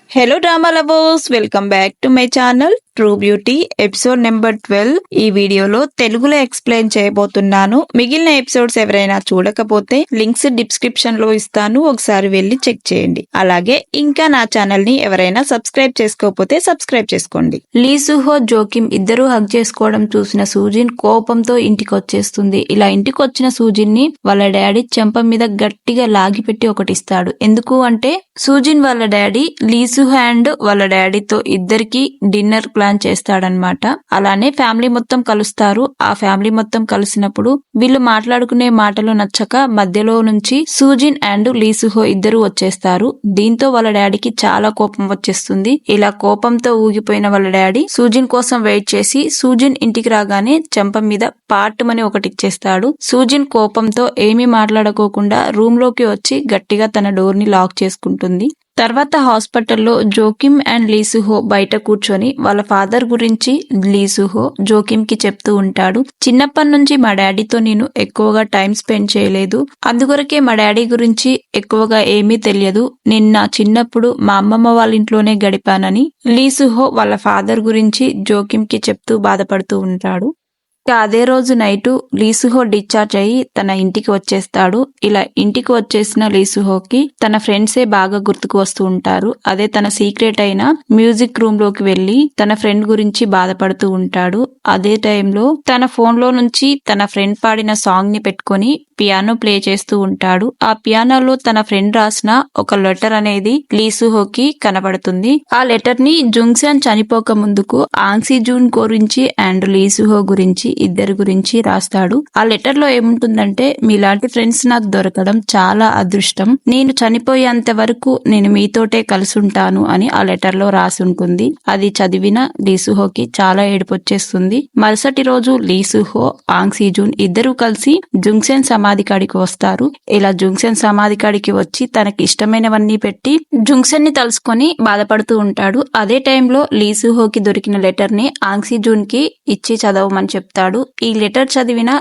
Hello drama lovers, welcome back to my channel true beauty episode number 12. ఈ వీడియోలో తెలుగులో explain చేయబోతున్నాను. మిగిలిన ఎపిసోడ్స్ ఎవరైనా చూడకపోతే లింక్స్ డిస్క్రిప్షన్ లో ఇస్తాను, ఒకసారి వెళ్ళి చెక్ చేయండి. అలాగే ఇంకా నా ఛానల్ ని ఎవరైనా సబ్స్క్రైబ్ చేసుకోకపోతే సబ్స్క్రైబ్ చేసుకోండి. లీసుహో జోకిమ్ ఇద్దరు హగ్ చేసుకోవడం చూసిన సూజిన్ కోపంతో ఇంటికి వచ్చేస్తుంది. ఇలా ఇంటికి వచ్చిన సూజిన్ ని వాళ్ళ డాడీ చెంప మీద గట్టిగా లాగిపెట్టి ఒకటిస్తాడు. ఎందుకు అంటే సూజిన్ వాళ్ళ డాడీ లీసుహో అండ్ వాళ్ళ డాడీతో ఇద్దరికి డిన్నర్ ప్లాన్ చేస్తాడనమాట. అలానే ఫ్యామిలీ మొత్తం కలుస్తారు. ఆ ఫ్యామిలీ మొత్తం కలిసినప్పుడు వీళ్ళు మాట్లాడుకునే మాటలు నచ్చక మధ్యలో నుంచి సూజిన్ అండ్ లీసుహో ఇద్దరు వచ్చేస్తారు. దీంతో వాళ్ళ డాడీకి చాలా కోపం వచ్చేస్తుంది. ఇలా కోపంతో ఊగిపోయిన వాళ్ళ డాడీ సూజిన్ కోసం వెయిట్ చేసి సూజిన్ ఇంటికి రాగానే చెంప మీద పాటుమని ఒకటిచ్చేస్తాడు. సూజిన్ కోపంతో ఏమీ మాట్లాడుకోకుండా రూమ్ లోకి వచ్చి గట్టిగా తన డోర్ ని లాక్ చేసుకుంటుంది. తర్వాత హాస్పిటల్లో జోకిమ్ అండ్ లీసుహో బయట కూర్చొని వాళ్ళ ఫాదర్ గురించి లీసుహో జోకిమ్ కి చెప్తూ ఉంటాడు. చిన్నప్పటి నుంచి మా డాడీతో నేను ఎక్కువగా టైం స్పెండ్ చేయలేదు, అందుకొరకే మా డాడీ గురించి ఎక్కువగా ఏమీ తెలియదు. నేను నా చిన్నప్పుడు మా అమ్మమ్మ వాళ్ళ ఇంట్లోనే గడిపానని లీసుహో వాళ్ళ ఫాదర్ గురించి జోకిమ్ కి చెప్తూ బాధపడుతూ ఉంటాడు. అదే రోజు నైటు లీసుహో డిశ్చార్జ్ అయ్యి తన ఇంటికి వచ్చేస్తాడు. ఇలా ఇంటికి వచ్చేసిన లీసుహోకి తన ఫ్రెండ్సే బాగా గుర్తుకు వస్తూ ఉంటారు. అదే తన సీక్రెట్ అయిన మ్యూజిక్ రూమ్ లోకి వెళ్లి తన ఫ్రెండ్ గురించి బాధపడుతూ ఉంటాడు. అదే టైంలో తన ఫోన్ లో నుంచి తన ఫ్రెండ్ పాడిన సాంగ్ ని పెట్టుకుని పియానో ప్లే చేస్తూ ఉంటాడు. ఆ పియానోలో తన ఫ్రెండ్ రాసిన ఒక లెటర్ అనేది లీసుహోకి కనబడుతుంది. ఆ లెటర్ ని జుంగ్సన్ చనిపోక ముందుకు ఆంగ్సీ జూన్ గురించి అండ్ లీసుహో గురించి ఇద్దరి గురించి రాస్తాడు. ఆ లెటర్ లో ఏముంటుందంటే, మీలాంటి ఫ్రెండ్స్ నాకు దొరకడం చాలా అదృష్టం, నేను చనిపోయేంత వరకు నేను మీతోటే కలిసి ఉంటాను అని ఆ లెటర్ లో రాసి ఉంటుంది. అది చదివిన లీసుహోకి చాలా ఏడుపొచ్చేస్తుంది. మరుసటి రోజు లీసుహో ఆంగ్సీ జూన్ ఇద్దరు కలిసి జుంగ్సెన్ సమాధి కాడికి వస్తారు. ఇలా జుంగ్సెన్ సమాధి కాడికి వచ్చి తనకి ఇష్టమైనవన్నీ పెట్టి జుంగ్సెన్ ని తలుసుకొని బాధపడుతూ ఉంటాడు. అదే టైంలో లీసుహోకి దొరికిన లెటర్ ని ఆంగ్సీ జూన్ కి ఇచ్చి చదవమని చెప్తాడు. ఈ లెటర్ చదివిన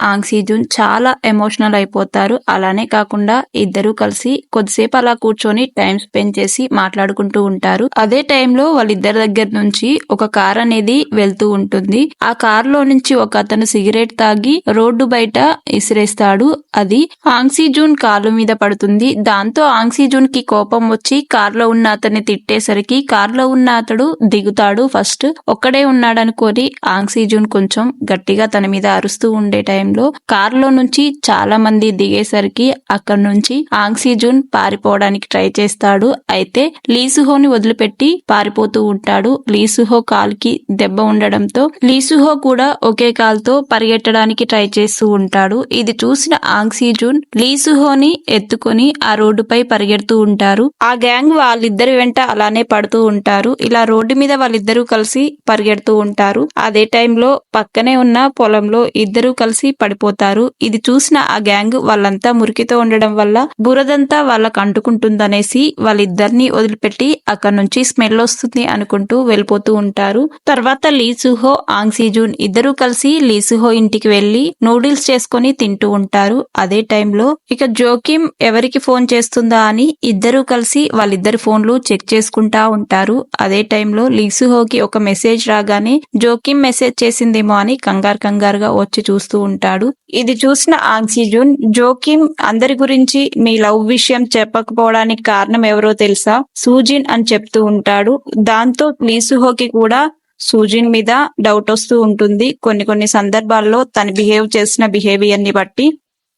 ఆంగ్సీ జూన్ చాలా ఎమోషనల్ అయిపోతారు. అలానే కాకుండా ఇద్దరు కలిసి కొద్దిసేపు అలా కూర్చొని టైం స్పెండ్ చేసి మాట్లాడుకుంటూ ఉంటారు. అదే టైంలో వాళ్ళిద్దరి దగ్గర నుంచి ఒక కార్ అనేది వెళ్తూ ఉంటుంది. ఆ కార్ లో నుంచి ఒక అతను సిగరెట్ తాగి రోడ్డు బయట ఇసిరేస్తాడు. అది ఆంగ్సీ జూన్ కాలు మీద పడుతుంది. దాంతో ఆంగ్సీ జూన్ కి కోపం వచ్చి కార్ లో ఉన్న అతన్ని తిట్టేసరికి కార్ లో ఉన్న అతడు దిగుతాడు. ఫస్ట్ ఒక్కడే ఉన్నాడనుకోని ఆంగ్సీ జూన్ కొంచెం గట్టిగా తన మీద అరుస్తూ ఉండే టైంలో కార్ లో నుంచి చాలా మంది దిగేసరికి అక్కడ నుంచి ఆంగ్సీ జూన్ పారిపోవడానికి ట్రై చేస్తాడు. అయితే లీసుహోని వదిలిపెట్టి పారిపోతూ ఉంటాడు. లీసుహో కాలుకి దెబ్బ ఉండడంతో లీసుహో కూడా ఒకే కాలుతో పరిగెట్టడానికి ట్రై చేస్తూ ఉంటాడు. ఇది చూసిన ఆంగ్సీ జూన్ లీసుహోని ఎత్తుకొని ఆ రోడ్డుపై పరిగెడుతూ ఉంటారు. ఆ గ్యాంగ్ వాళ్ళిద్దరి వెంట అలానే పడుతూ ఉంటారు. ఇలా రోడ్డు మీద వాళ్ళిద్దరూ కలిసి పరిగెడుతూ ఉంటారు. అదే టైంలో పక్కనే ఉన్న పొలంలో ఇద్దరూ కలిసి పడిపోతారు. ఇది చూసిన ఆ గ్యాంగ్ వాళ్ళంతా మురికితో ఉండడం వల్ల బురదంతా వాళ్ళకు అంటుకుంటుందనేసి వాళ్ళిద్దరిని వదిలిపెట్టి అక్కడ నుంచి స్మెల్ వస్తుంది అనుకుంటూ వెళ్ళిపోతూ ఉంటారు. తర్వాత లీసుహో ఆంగ్సీ జూన్ ఇద్దరూ కలిసి లీసుహో ఇంటికి వెళ్లి నూడిల్స్ చేసుకుని తింటూ ఉంటారు. అదే టైంలో ఇక జోకిమ్ ఎవరికి ఫోన్ చేస్తుందా అని ఇద్దరూ కలిసి వాళ్ళిద్దరి ఫోన్లు చెక్ చేసుకుంటా ఉంటారు. అదే టైంలో లీసుహోకి ఒక మెసేజ్ రాగానే జోకిమ్ మెసేజ్ చేసిందేమో అని కంగారుగా వచ్చి చూస్తూ ఉంటాడు. ఇది చూసిన ఆంగ్సీ జూన్ జోకిమ్ అందరి గురించి మీ లవ్ విషయం చెప్పకపోవడానికి కారణం ఎవరో తెలుసా, సూజిన్ అని చెప్తూ ఉంటాడు. దాంతో లీసుహోకి కూడా సూజిన్ మీద డౌట్ వస్తూ ఉంటుంది కొన్ని సందర్భాల్లో తను బిహేవ్ చేసిన బిహేవియర్ ని బట్టి.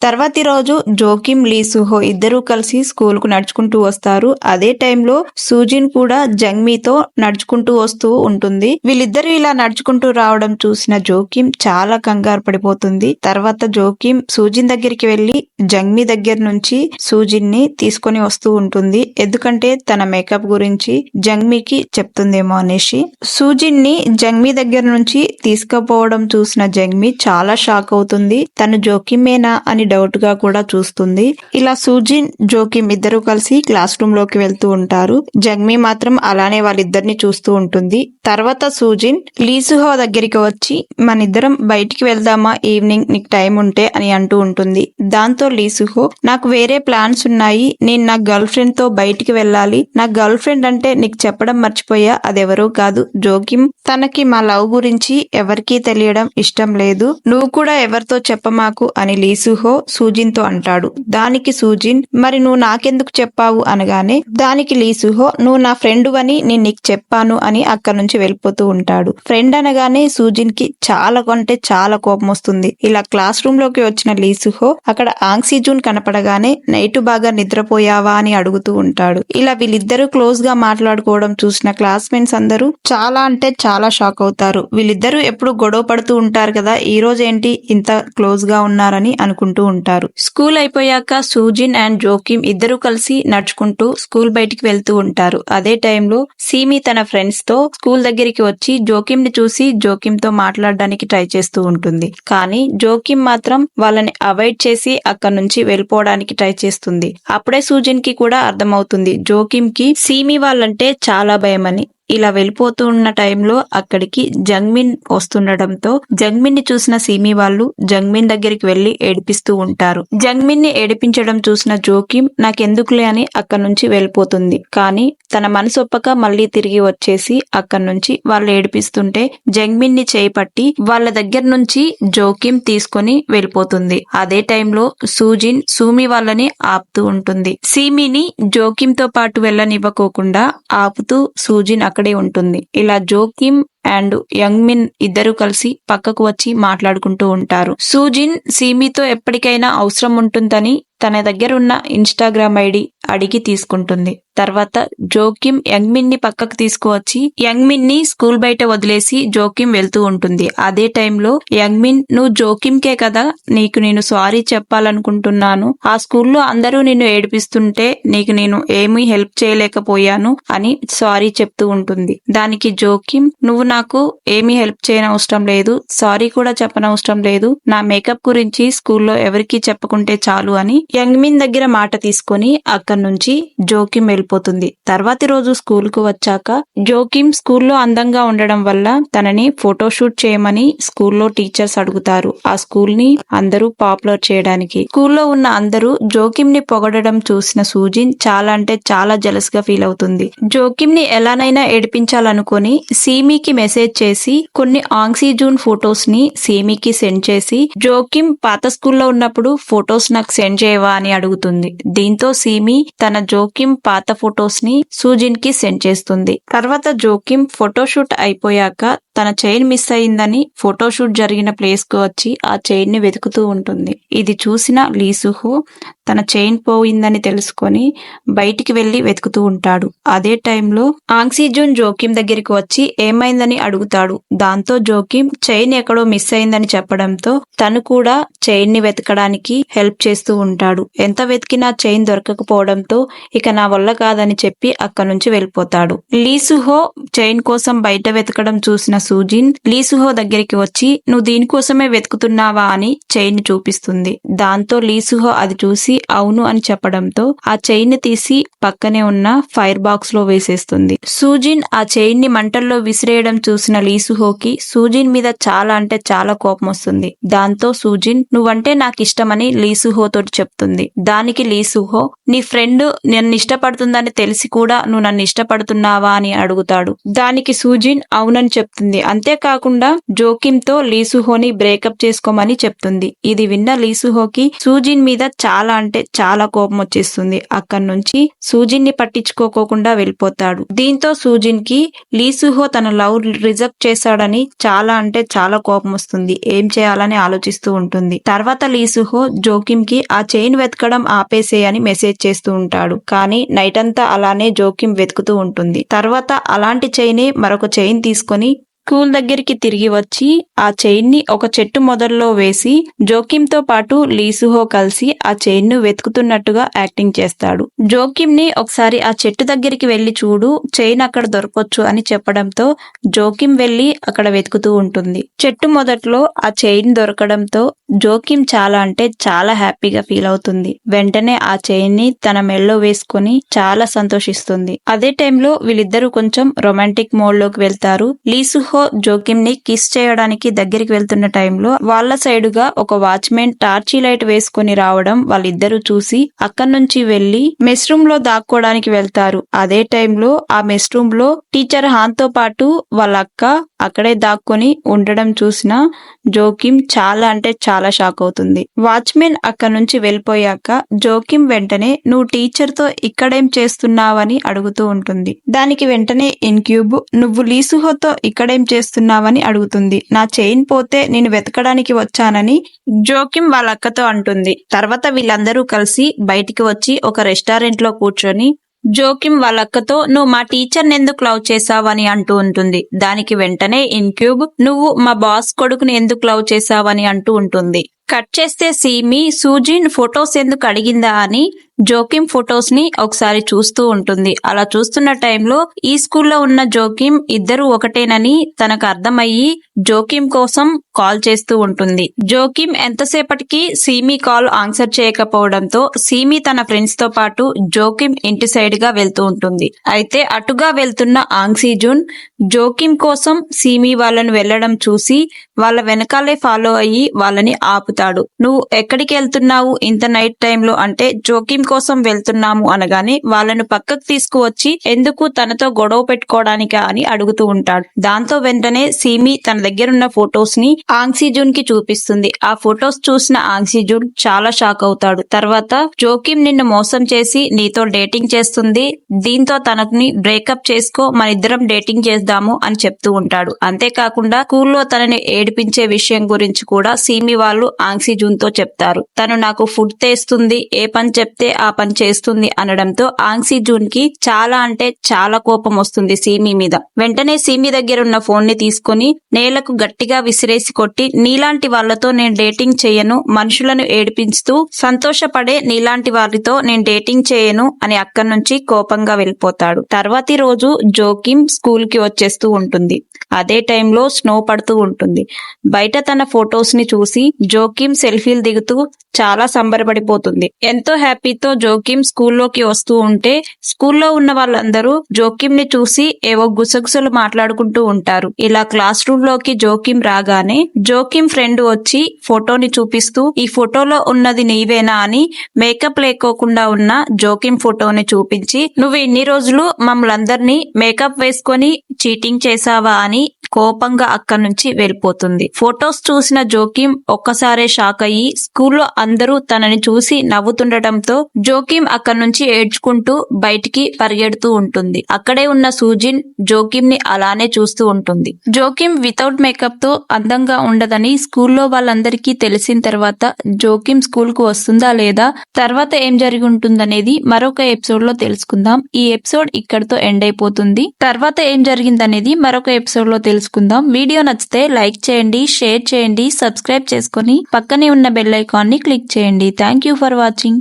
తర్వాతి రోజు జోకిమ్ లీసుహో ఇద్దరూ కలిసి స్కూల్ కు నడుచుకుంటూ వస్తారు. అదే టైంలో సూజిన్ కూడా జంగ్మీతో నడుచుకుంటూ వస్తూ ఉంటుంది. వీళ్ళిద్దరూ ఇలా నడుచుకుంటూ రావడం చూసిన జోకిమ్ చాలా కంగారు పడిపోతుంది. తర్వాత జోకిమ్ సూజిన్ దగ్గరికి వెళ్లి జంగ్మీ దగ్గర నుంచి సూజిన్ ని తీసుకొని వస్తూ ఉంటుంది. ఎందుకంటే తన మేకప్ గురించి జంగ్మీకి చెప్తుందేమో అనేసి. సూజిన్ ని జంగ్మీ దగ్గర నుంచి తీసుకుపోవడం చూసిన జంగ్మీ చాలా షాక్ అవుతుంది. తను జోకిమేనా అని అని డౌట్ గా కూడా చూస్తుంది. ఇలా సూజిన్ జోకిమ్ ఇద్దరు కలిసి క్లాస్ రూమ్ లోకి వెళ్తూ ఉంటారు. జంగ్మీ మాత్రం అలానే వాళ్ళిద్దరిని చూస్తూ ఉంటుంది. తర్వాత సూజిన్ లీసుహో దగ్గరికి వచ్చి మనిద్దరం బయటికి వెళ్దామా ఈవినింగ్ నీకు టైం ఉంటే అని అంటూ ఉంటుంది. దాంతో లీసుహో నాకు వేరే ప్లాన్స్ ఉన్నాయి, నేను నా గర్ల్ ఫ్రెండ్ తో బయటికి వెళ్ళాలి, నా గర్ల్ ఫ్రెండ్ అంటే నీకు చెప్పడం మర్చిపోయా, అదెవరూ కాదు జోకిమ్, తనకి మా లవ్ గురించి ఎవరికీ తెలియడం ఇష్టం లేదు, నువ్వు కూడా ఎవరితో చెప్పమాకు అని లీసుహో సూజిన్ తో అంటాడు. దానికి సూజిన్ మరి నువ్వు నాకెందుకు చెప్పావు అనగానే దానికి లీసుహో నువ్వు నా ఫ్రెండ్ అని నేను నీకు చెప్పాను అని అక్కడి నుంచి వెళ్ళిపోతూ ఉంటాడు. ఫ్రెండ్ అనగానే సూజిన్ కి చాలా కొంటే చాలా కోపం వస్తుంది. ఇలా క్లాస్ రూమ్ లోకి వచ్చిన లీసుహో అక్కడ ఆంగ్సీజూన్ కనపడగానే నైట్ బాగా నిద్రపోయావా అని అడుగుతూ ఉంటాడు. ఇలా వీళ్ళిద్దరూ క్లోజ్ గా మాట్లాడుకోవడం చూసిన క్లాస్మేట్స్ అందరూ చాలా అంటే చాలా షాక్ అవుతారు. వీళ్ళిద్దరూ ఎప్పుడు గొడవ పడుతూ ఉంటారు కదా, ఈ రోజు ఏంటి ఇంత క్లోజ్ గా ఉన్నారని అనుకుంటూ ఉంటారు. స్కూల్ అయిపోయాక సూజిన్ అండ్ జోకిమ్ ఇద్దరు కలిసి నడుచుకుంటూ స్కూల్ బయటికి వెళ్తూ ఉంటారు. అదే టైంలో సీమి తన ఫ్రెండ్స్ తో స్కూల్ దగ్గరికి వచ్చి జోకిమ్ ని చూసి జోకిమ్ తో మాట్లాడడానికి ట్రై చేస్తూ ఉంటుంది. కానీ జోకిమ్ మాత్రం వాళ్ళని అవాయిడ్ చేసి అక్కడి నుంచి వెళ్ళిపోవడానికి ట్రై చేస్తుంది. అప్పుడే సూజిన్ కి కూడా అర్థమవుతుంది జోకిమ్ కి సీమి వాళ్ళంటే చాలా భయమని. ఇలా వెళ్ళిపోతూ ఉన్న టైంలో అక్కడికి జంగ్మిన్ వస్తుండటంతో జంగ్మిన్ ని చూసిన సీమి వాళ్ళు జంగ్మిన్ దగ్గరికి వెళ్లి ఏడిపిస్తూ ఉంటారు. జంగ్మిన్ ని ఏడిపించడం చూసిన జోకిమ్ నాకెందుకులే అని అక్కడి నుంచి వెళ్ళిపోతుంది. కానీ తన మనసు ఒప్పక మళ్లీ తిరిగి వచ్చేసి అక్కడి నుంచి వాళ్ళు ఏడిపిస్తుంటే జంగ్మిన్ ని చేపట్టి వాళ్ళ దగ్గర నుంచి జోకిమ్ తీసుకొని వెళ్ళిపోతుంది. అదే టైంలో సూజిన్ సూమి వాళ్ళని ఆపుతూ ఉంటుంది. సీమిని జోకిమ్ తో పాటు వెళ్ళనివ్వకోకుండా ఆపుతూ సూజిన్ అక్కడే ఉంటుంది. ఇలా జోకిమ్ అండ్ యంగ్మిన్ ఇద్దరు కలిసి పక్కకు వచ్చి మాట్లాడుకుంటూ ఉంటారు. సూజిన్ సీమితో ఎప్పటికైనా అవసరం ఉంటుందని తన దగ్గర ఉన్న ఇన్స్టాగ్రామ్ ఐడి అడిగి తీసుకుంటుంది. తర్వాత జోకిమ్ యంగ్మిన్ ని పక్కకు తీసుకువచ్చి యంగ్మిన్ ని స్కూల్ బయట వదిలేసి జోకిమ్ వెళ్తూ ఉంటుంది. అదే టైంలో యంగ్మిన్ నువ్వు జోకిమ్ కే కదా, నీకు నేను సారీ చెప్పాలనుకుంటున్నాను, ఆ స్కూల్లో అందరూ నిన్ను ఏడిపిస్తుంటే నీకు నేను ఏమీ హెల్ప్ చేయలేకపోయాను అని సారీ చెప్తూ ఉంటుంది. దానికి జోకిమ్ నువ్వు నాకు ఏమీ హెల్ప్ చేయనవసరం లేదు, సారీ కూడా చెప్పనవసరం లేదు, నా మేకప్ గురించి స్కూల్లో ఎవరికీ చెప్పకుంటే చాలు అని యంగ్మిన్ దగ్గర మాట తీసుకొని అక్కడి నుంచి జోకిమ్ వెళ్ళిపోతుంది. తర్వాతి రోజు స్కూల్ కు వచ్చాక జోకిమ్ స్కూల్లో అందంగా ఉండడం వల్ల తనని ఫోటోషూట్ చేయమని స్కూల్లో టీచర్స్ అడుగుతారు. ఆ స్కూల్ ని అందరూ పాపులర్ చేయడానికి. స్కూల్లో ఉన్న అందరూ జోకిమ్ ని పొగడడం చూసిన సూజిన్ చాలా అంటే చాలా జెలస్ గా ఫీల్ అవుతుంది. జోకిమ్ ని ఎలానైనా ఏడిపించాలనుకొని సీమికి మెసేజ్ చేసి కొన్ని ఆంగ్సీజూన్ ఫొటోస్ ని సీమికి సెండ్ చేసి జోకిమ్ పాత స్కూల్లో ఉన్నప్పుడు ఫొటోస్ నాకు సెండ్ చేయవా అని అడుగుతుంది. దీంతో సీమి తన జోకిమ్ పాత ఫొటోస్ ని సూజిన్ కి సెండ్ చేస్తుంది. తర్వాత జోకిమ్ ఫోటోషూట్ అయిపోయాక తన చైన్ మిస్ అయిందని ఫోటోషూట్ జరిగిన ప్లేస్ కు వచ్చి ఆ చైన్ ని వెతుకుతూ ఉంటుంది. ఇది చూసిన లీసుహో తన చైన్ పోయిందని తెలుసుకొని బయటికి వెళ్లి వెతుకుతూ ఉంటాడు. అదే టైంలో ఆంగ్సీజూన్ జోకిమ్ దగ్గరికి వచ్చి ఏమైందని అడుగుతాడు. దాంతో జోకిమ్ చైన్ ఎక్కడో మిస్ అయిందని చెప్పడంతో తను కూడా చైన్ ని వెతకడానికి హెల్ప్ చేస్తూ ఉంటాడు. ఎంత వెతికినా చైన్ దొరకకపోవడంతో ఇక నా వల్ల కాదని చెప్పి అక్కడి నుంచి వెళ్ళిపోతాడు. లీసుహో చైన్ కోసం బయట వెతకడం చూసిన సూజిన్ లీసుహో దగ్గరికి వచ్చి నువ్వు దీనికోసమే వెతుకుతున్నావా అని చైన్ ని చూపిస్తుంది. దాంతో లీసుహో అది చూసి అవును అని చెప్పడంతో ఆ చైన్ ని తీసి పక్కనే ఉన్న ఫైర్ బాక్స్ లో వేసేస్తుంది. సూజిన్ ఆ చైన్ ని మంటల్లో విసిరేయడం చూసిన లీసుహోకి సూజిన్ మీద చాలా అంటే చాలా కోపం వస్తుంది. దాంతో సూజిన్ నువ్వంటే నాకు ఇష్టమని లీసుహో తోటి చెప్తుంది. దానికి లీసుహో నీ ఫ్రెండ్ నన్ను ఇష్టపడుతుందని తెలిసి కూడా నువ్వు నన్ను ఇష్టపడుతున్నావా అని అడుగుతాడు. దానికి సూజిన్ అవునని చెప్తుంది. అంతేకాకుండా జోకిమ్ తో లీసుహోని బ్రేకప్ చేసుకోమని చెప్తుంది. ఇది విన్న లీసుహోకి సూజిన్ మీద చాలా అంటే చాలా కోపం వచ్చేస్తుంది. అక్కడి నుంచి సూజిన్ ని పట్టించుకోకుండా వెళ్ళిపోతాడు. దీంతో సూజిన్ కి లీసుహో తన లవ్ రిజెక్ట్ చేశాడని చాలా అంటే చాలా కోపం వస్తుంది. ఏం చేయాలని ఆలోచిస్తూ ఉంటుంది. తర్వాత లీసుహో జోకిమ్ కి ఆ చైన్ వెతకడం ఆపేసేయని మెసేజ్ చేస్తూ ఉంటాడు. కానీ నైట్ అంతా అలానే జోకిమ్ వెతుకుతూ ఉంటుంది. తర్వాత అలాంటి చైనే మరొక చైన్ తీసుకొని స్కూల్ దగ్గరికి తిరిగి వచ్చి ఆ చైన్ ని ఒక చెట్టు మొదల్లో వేసి జోకిమ్ తో పాటు లీసుహో కలిసి ఆ చైన్ ను వెతుకుతున్నట్టుగా యాక్టింగ్ చేస్తాడు. జోకిమ్ ని ఒకసారి ఆ చెట్టు దగ్గరికి వెళ్లి చూడు, చైన్ అక్కడ దొరకొచ్చు అని చెప్పడంతో జోకిమ్ వెళ్లి అక్కడ వెతుకుతూ ఉంటుంది. చెట్టు మొదట్లో ఆ చైన్ దొరకడంతో జోకిం చాలా అంటే చాలా హ్యాపీగా ఫీల్ అవుతుంది. వెంటనే ఆ చైన్ ని తన మెడలో వేసుకొని చాలా సంతోషిస్తుంది. అదే టైంలో వీళ్ళిద్దరూ కొంచెం రొమాంటిక్ మోడ్ లోకి వెళ్తారు. లీసుహో జోకిం ని కిస్ చేయడానికి దగ్గరికి వెళ్తున్న టైంలో వాళ్ళ సైడుగా ఒక వాచ్మెన్ టార్చీ లైట్ వేసుకొని రావడం వాళ్ళిద్దరూ చూసి అక్కడి నుంచి వెళ్లి మెస్ రూమ్ లో దాక్కోవడానికి వెళ్తారు. అదే టైంలో ఆ మెస్ రూమ్ లో టీచర్ హాన్ తో పాటు వాళ్ళ అక్క అక్కడే దాక్కొని ఉండడం చూసిన జోకిం చాలా అంటే చాలా షాక్ అవుతుంది. వాచ్మెన్ అక్కడ నుంచి వెళ్ళిపోయాక జోకిం వెంటనే నువ్వు టీచర్ తో ఇక్కడేం చేస్తున్నావని అడుగుతూ ఉంటుంది. దానికి వెంటనే ఇన్క్యూబ్ నువ్వు లీసుహోతో ఇక్కడేం చేస్తున్నావని అడుగుతుంది. నా చైన్ పోతే నేను వెతకడానికి వచ్చానని జోకిం వాళ్ళ అక్కతో అంటుంది. తర్వాత వీళ్ళందరూ కలిసి బయటికి వచ్చి ఒక రెస్టారెంట్ లో కూర్చొని జోకిం వాళ్ళక్కతో నువ్వు మా టీచర్ ఎందుకు లవ్ చేసావని అంటూ ఉంటుంది. దానికి వెంటనే ఇన్క్యూబ్ నువ్వు మా బాస్ కొడుకుని ఎందుకు లవ్ చేసావని అంటూ ఉంటుంది. కట్ చేస్తే సీమి సూజిన్ ఫొటోస్ ఎందుకు అడిగిందా అని జోకిం ఫొటోస్ ని ఒకసారి చూస్తూ ఉంటుంది. అలా చూస్తున్న టైంలో ఈ స్కూల్లో ఉన్న జోకిం ఇద్దరు ఒకటేనని తనకు అర్థమయ్యి జోకిం కోసం కాల్ చేస్తూ ఉంటుంది. జోకిం ఎంతసేపటికి సీమి కాల్ ఆన్సర్ చేయకపోవడంతో సీమి తన ఫ్రెండ్స్ తో పాటు జోకిం ఇంటి సైడ్ గా వెళ్తూ ఉంటుంది. అయితే అటుగా వెళ్తున్న ఆంగ్సీజున్ జోకిం కోసం సీమి వాళ్ళని వెళ్లడం చూసి వాళ్ళ వెనకాలే ఫాలో అయ్యి వాళ్ళని ఆపుతాడు. నువ్వు ఎక్కడికి వెళ్తున్నావు ఇంత నైట్ టైంలో అంటే జోకిం కోసం వెళ్తున్నాము అనగానే వాళ్ళను పక్కకు తీసుకువచ్చి ఎందుకు తనతో గొడవ పెట్టుకోవడానికా అని అడుగుతూ ఉంటాడు. దాంతో వెంటనే సీమి తన దగ్గరున్న ఫొటోస్ ని ఆంగ్సీజున్ కి చూపిస్తుంది. ఆ ఫొటోస్ చూసిన ఆంగ్సీజున్ చాలా షాక్ అవుతాడు. తర్వాత జోకిం నిన్ను మోసం చేసి నీతో డేటింగ్ చేస్తుంది, దీంతో తనని బ్రేకప్ చేసుకో మనిద్దరం డేటింగ్ చేద్దాము అని చెప్తూ ఉంటాడు. అంతేకాకుండా స్కూల్లో తనని ఏడిపించే విషయం గురించి కూడా సీమి వాళ్ళు ఆంగ్సీజున్ తో చెప్తారు. తను నాకు ఫుడ్ తెస్తుంది, ఏ పని చెప్తే ఆ పని చేస్తుంది అనడంతో ఆంగ్సీజున్ కి చాలా అంటే చాలా కోపం వస్తుంది సీమి మీద. వెంటనే సీమి దగ్గర ఉన్న ఫోన్ ని తీసుకుని నేలకు గట్టిగా విసిరేసి కొట్టి నీలాంటి వాళ్లతో నేను డేటింగ్ చేయను, మనుషులను ఏడిపిస్తూ సంతోషపడే నీలాంటి వారితో నేను డేటింగ్ చేయను అని అక్కడి నుంచి కోపంగా వెళ్ళిపోతాడు. తర్వాతి రోజు జోకిం స్కూల్ కి వచ్చేస్తూ ఉంటుంది. అదే టైంలో స్నో పడుతూ ఉంటుంది. బయట తన ఫొటోస్ ని చూసి జోకిం సెల్ఫీలు దిగుతూ చాలా సంబరపడిపోతుంది. ఎంతో హ్యాపీతో జోకిం స్కూల్లోకి వస్తూ ఉంటే స్కూల్లో ఉన్న వాళ్ళందరూ జోకిం ని చూసి ఏవో గుసగుసలు మాట్లాడుకుంటూ ఉంటారు. ఇలా క్లాస్ రూమ్ లోకి జోకిం రాగానే జోకిం ఫ్రెండ్ వచ్చి ఫోటోని చూపిస్తూ ఈ ఫోటోలో ఉన్నది నీవేనా అని మేకప్ లేకోకుండా ఉన్న జోకిం ఫోటోని చూపించి నువ్వు ఇన్ని రోజులు మమ్మల్ందరినీ మేకప్ వేసుకొని చీటింగ్ చేసావా అని కోపంగా అక్కడి నుంచి వెళ్ళిపోతుంది. ఫొటోస్ చూసిన జోకిం ఒక్కసారే షాక్ అయ్యి స్కూల్లో అందరూ తనని చూసి నవ్వుతుండటంతో జోకిం అక్కడి నుంచి ఏడ్చుకుంటూ బయటికి పరిగెడుతూ ఉంటుంది. అక్కడే ఉన్న సూజిన్ జోకిం ని అలానే చూస్తూ ఉంటుంది. జోకిం వితౌట్ మేకప్ తో అందంగా ఉండదని స్కూల్లో వాళ్ళందరికీ తెలిసిన తర్వాత జోకిం స్కూల్ కు వస్తుందా లేదా, తర్వాత ఏం జరిగి ఉంటుందనేది మరొక ఎపిసోడ్ లో తెలుసుకుందాం. ఈ ఎపిసోడ్ ఇక్కడితో ఎండ్ అయిపోతుంది. తర్వాత ఏం జరిగిందనేది మరొక ఎపిసోడ్ లో తెలుసుకుందాం. వీడియో నచ్చితే లైక్ చేయండి, షేర్ చేయండి, సబ్స్క్రైబ్ చేసుకొని పక్కనే ఉన్న బెల్ ఐకాన్ ని క్లిక్ చేయండి. Thank you for watching.